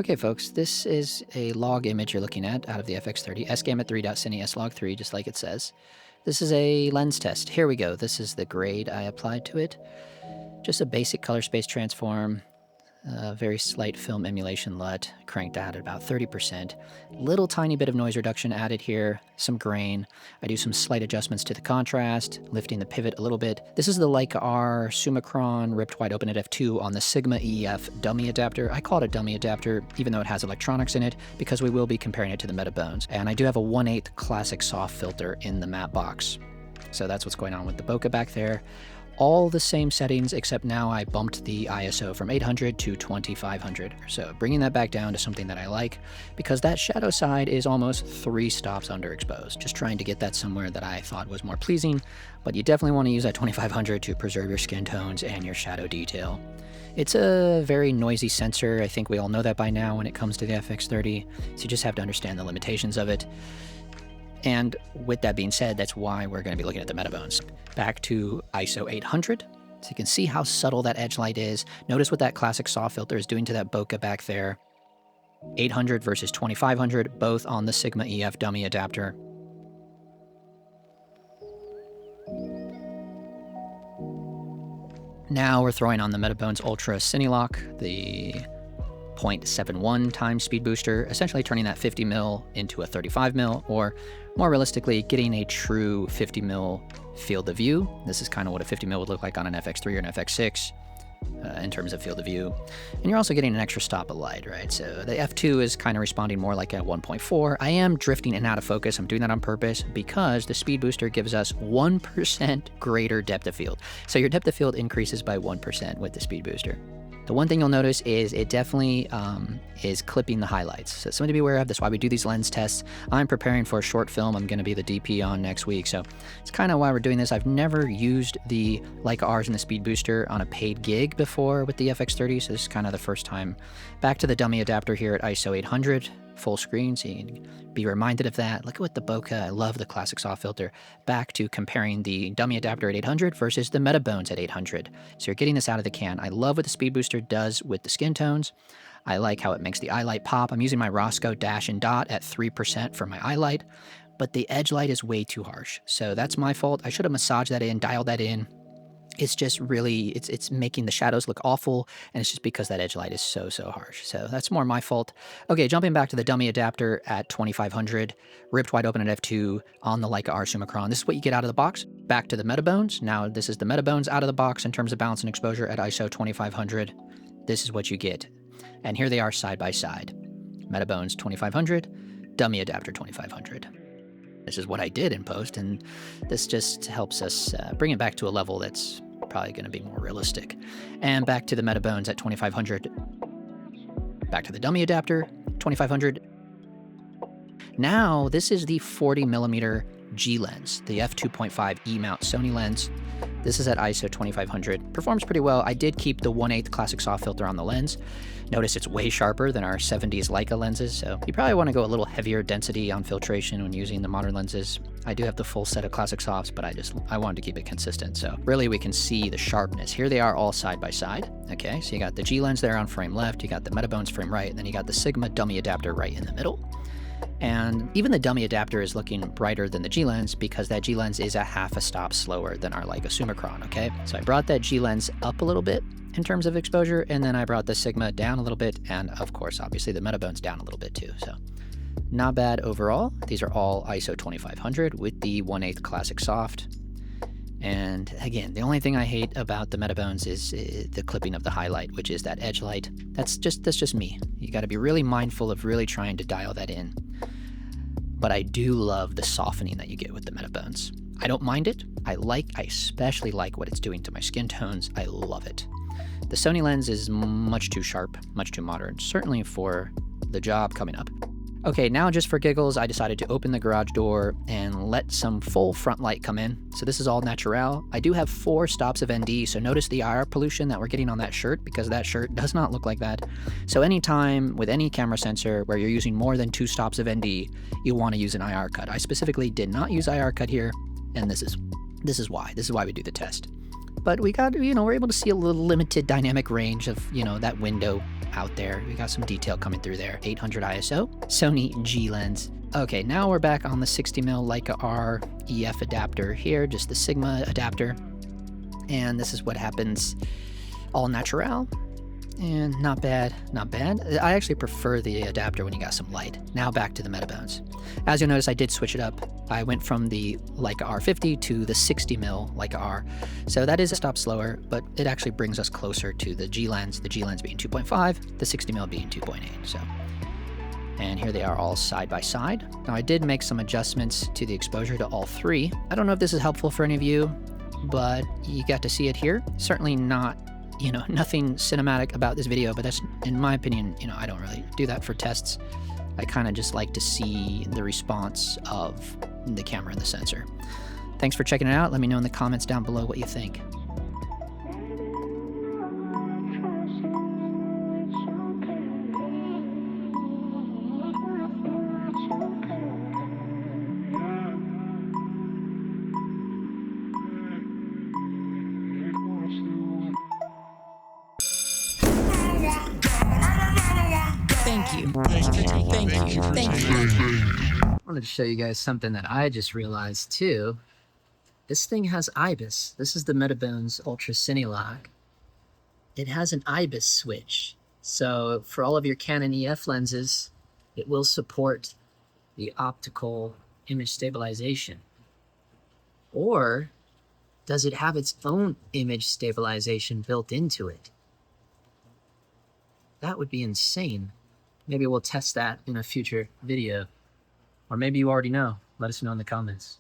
Okay, folks, this is a log image you're looking at out of the FX30, sgamut3.cine slog3, just like it says. This is a lens test. Here we go. This is the grade I applied to it. Just a basic color space transform, very slight film emulation LUT, cranked out at about 30%. Little tiny bit of noise reduction added here, some grain. I do some slight adjustments to the contrast, lifting the pivot a little bit. This is the Leica R Summicron ripped wide open at f2 on the Sigma EF dummy adapter. I call it a dummy adapter, even though it has electronics in it, because we will be comparing it to the Metabones. And I do have a 1/8 classic soft filter in the matte box. So that's what's going on with the bokeh back there. All the same settings, except now I bumped the ISO from 800 to 2500. So bringing that back down to something that I like, because that shadow side is almost 3 stops underexposed. Just trying to get that somewhere that I thought was more pleasing, but you definitely want to use that 2500 to preserve your skin tones and your shadow detail. It's a very noisy sensor. I think we all know that by now when it comes to the FX30, so you just have to understand the limitations of it. And with that being said, that's why we're going to be looking at the Metabones. Back to ISO 800, so you can see how subtle that edge light is. Notice what that classic soft filter is doing to that bokeh back there. 800 versus 2500, both on the Sigma EF dummy adapter. Now we're throwing on the Metabones Ultra Speedbooster, the 0.71 times speed booster, essentially turning that 50mm into a 35mm, or more realistically, getting a true 50mm field of view. This is kind of what a 50mm would look like on an FX3 or an FX6 in terms of field of view. And you're also getting an extra stop of light, right? So the F2 is kind of responding more like a 1.4. I am drifting in and out of focus. I'm doing that on purpose because the speed booster gives us 1% greater depth of field. So your depth of field increases by 1% with the speed booster. The one thing you'll notice is it definitely is clipping the highlights. So something to be aware of. That's why we do these lens tests. I'm preparing for a short film I'm going to be the DP on next week. So it's kind of why we're doing this. I've never used the Leica Rs and the Speed Booster on a paid gig before with the FX30. So this is kind of the first time. Back to the dummy adapter here at ISO 800. Full screen, so you can be reminded of that. Look at what the bokeh, I love the classic soft filter. Back to comparing the dummy adapter at 800 versus the Metabones at 800. So you're getting this out of the can. I love what the speed booster does with the skin tones. I like how it makes the eye light pop. I'm using my Roscoe dash and dot at 3% for my eye light, but the edge light is way too harsh. So that's my fault. I should have massaged that in, dialed that in. It's just really, it's making the shadows look awful, and it's just because that edge light is so harsh. So that's more my fault. Okay, jumping back to the dummy adapter at 2500, ripped wide open at f2 on the Leica R Summicron. This is what you get out of the box. Back to the Metabones. Now this is the Metabones out of the box in terms of balance and exposure at ISO 2500. This is what you get. And here they are side by side. Metabones 2500, dummy adapter 2500. This is what I did in post, and this just helps us bring it back to a level that's probably going to be more realistic. And back to the Metabones at 2500. Back to the dummy adapter, 2500. Now, this is the 40mm G lens, the f2.5 E-mount Sony lens. This is at ISO 2500. Performs pretty well. I did keep the 1/8 classic soft filter on the lens. Notice it's way sharper than our 70s Leica lenses, so you probably want to go a little heavier density on filtration when using the modern lenses. I do have the full set of classic softs, but I wanted to keep it consistent, so really we can see the sharpness. Here they are all side by side, okay? So you got the G lens there on frame left, you got the Metabones frame right, and then you got the Sigma dummy adapter right in the middle. And even the dummy adapter is looking brighter than the G lens because that G lens is a half a stop slower than our Leica Summicron, okay? So I brought that G lens up a little bit in terms of exposure, and then I brought the Sigma down a little bit, and of course, obviously the Metabones down a little bit too, so not bad overall. These are all ISO 2500 with the 1/8 classic soft. And again, the only thing I hate about the Metabones is the clipping of the highlight, which is that edge light. That's just me. You got to be really mindful of really trying to dial that in. But I do love the softening that you get with the Metabones. I don't mind it. I especially like what it's doing to my skin tones. I love it. The Sony lens is much too sharp, much too modern, certainly for the job coming up. Okay, now just for giggles, I decided to open the garage door and let some full front light come in. So this is all natural. I do have 4 stops of ND, so notice the IR pollution that we're getting on that shirt because that shirt does not look like that. So anytime with any camera sensor where you're using more than 2 stops of ND, you want to use an IR cut. I specifically did not use IR cut here, and this is why. This is why we do the test. but we got, we're able to see a little limited dynamic range of, that window out there. We got some detail coming through there. 800 ISO, Sony G lens. Okay, now we're back on the 60mm Leica R EF adapter here, just the Sigma adapter. And this is what happens all natural. And not bad, not bad. I actually prefer the adapter when you got some light. Now back to the Metabones. As you'll notice, I did switch it up. I went from the Leica R50 to the 60mm Leica R. So that is a stop slower, but it actually brings us closer to the G lens being 2.5, the 60mm being 2.8. So, and here they are all side by side. Now I did make some adjustments to the exposure to all three. I don't know if this is helpful for any of you, but you got to see it here. Certainly not, nothing cinematic about this video, but that's, in my opinion, I don't really do that for tests. I kind of just like to see the response of the camera and the sensor. Thanks for checking it out. Let me know in the comments down below what you think. Thank you. I wanted to show you guys something that I just realized too. This thing has IBIS. This is the Metabones Ultra Low. It has an IBIS switch. So for all of your Canon EF lenses, it will support the optical image stabilization. Or does it have its own image stabilization built into it? That would be insane. Maybe we'll test that in a future video. Or maybe you already know. Let us know in the comments.